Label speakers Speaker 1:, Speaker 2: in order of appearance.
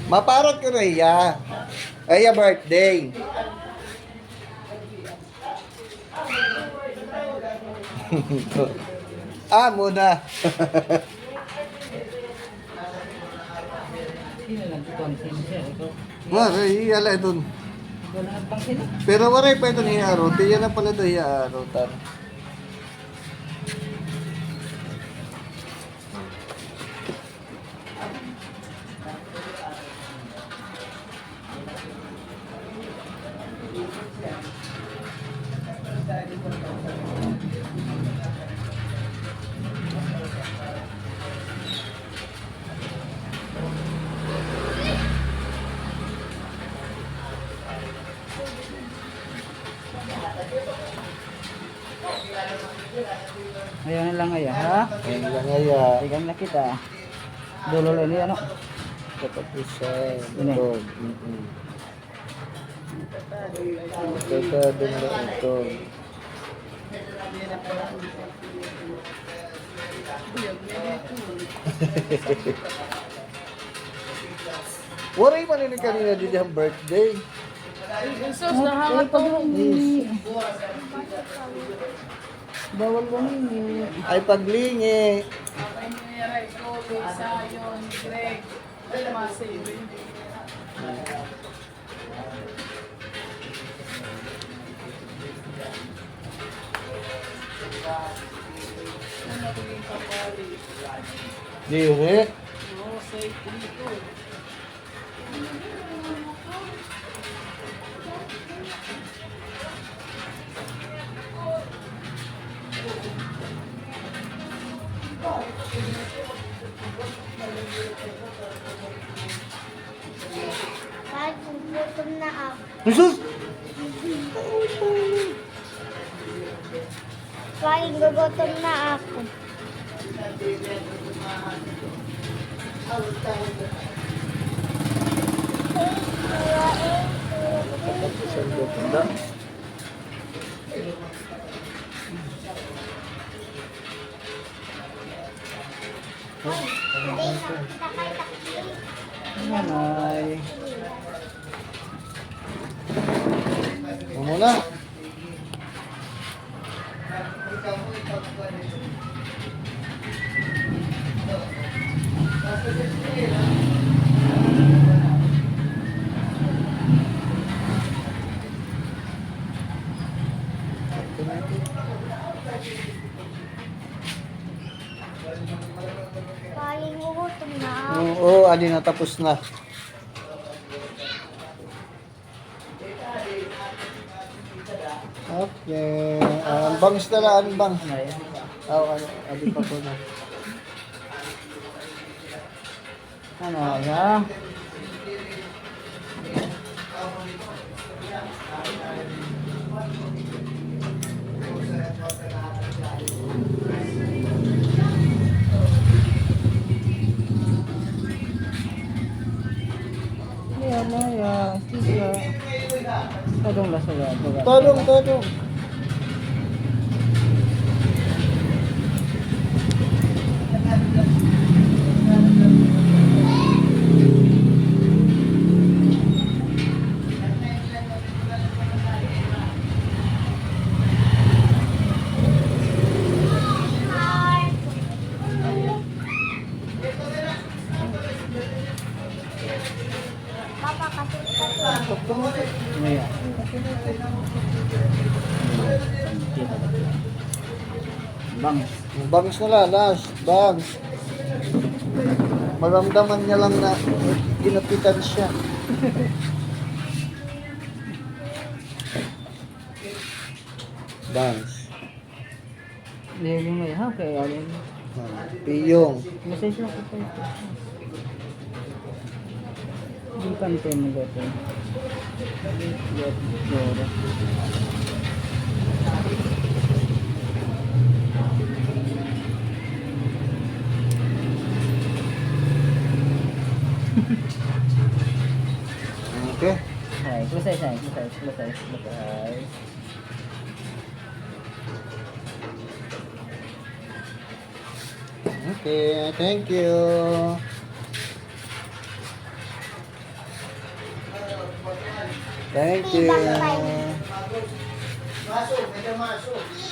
Speaker 1: Maparot ko Rhea. Rhea birthday. Muna. Wala, iyala ito. Pero wala pa ito niya-arot. Yan na pala ito niya-arotan.
Speaker 2: Ayan lang ayan, ha?
Speaker 1: Ayan lang aya.
Speaker 2: Ikan na kita. Dulo lang yan, ano?
Speaker 1: Katapusan.
Speaker 2: Ini.
Speaker 1: Ito. Ito din na ito. Waray man ini kanina din ang birthday.
Speaker 3: Sus, nahamatong.
Speaker 2: Bawal bumili.
Speaker 1: Ay paglingi.
Speaker 3: Ay, nangyari ko, Sayon, Greg, Masay. Ano naging kapali?
Speaker 1: Dire.
Speaker 3: Oo, say dito.
Speaker 4: Gutom na ako.
Speaker 1: Jesus!
Speaker 4: Paling gugutom na ako.
Speaker 1: Katapusan ko tanda.
Speaker 2: Ayan ay.
Speaker 1: Muna.
Speaker 4: Paling gugutom na ako.
Speaker 1: Oo, ali na tapos na. Okay. Ang bangs na lang, ang bangs.
Speaker 2: Ano yan?
Speaker 1: Ali pa ko na.
Speaker 2: Ano ya? Ayan na ya. Sisa. Tadong lasa ya.
Speaker 1: Tadong, tadong.
Speaker 4: Papa, katit-katit.
Speaker 2: Ano ya? Bang.
Speaker 1: Ang bangs na lang, last. Bangs. Maramdaman niya lang na ginapitan siya. Bangs.
Speaker 2: Lili mo ya. Okay, alin.
Speaker 1: Piyong.
Speaker 2: Message lang ko pa ito. Di kante mo gato. Yoro.
Speaker 1: Okay.
Speaker 2: Hai, selesai.
Speaker 1: Okay, thank you. Thank you.
Speaker 4: Tibak time.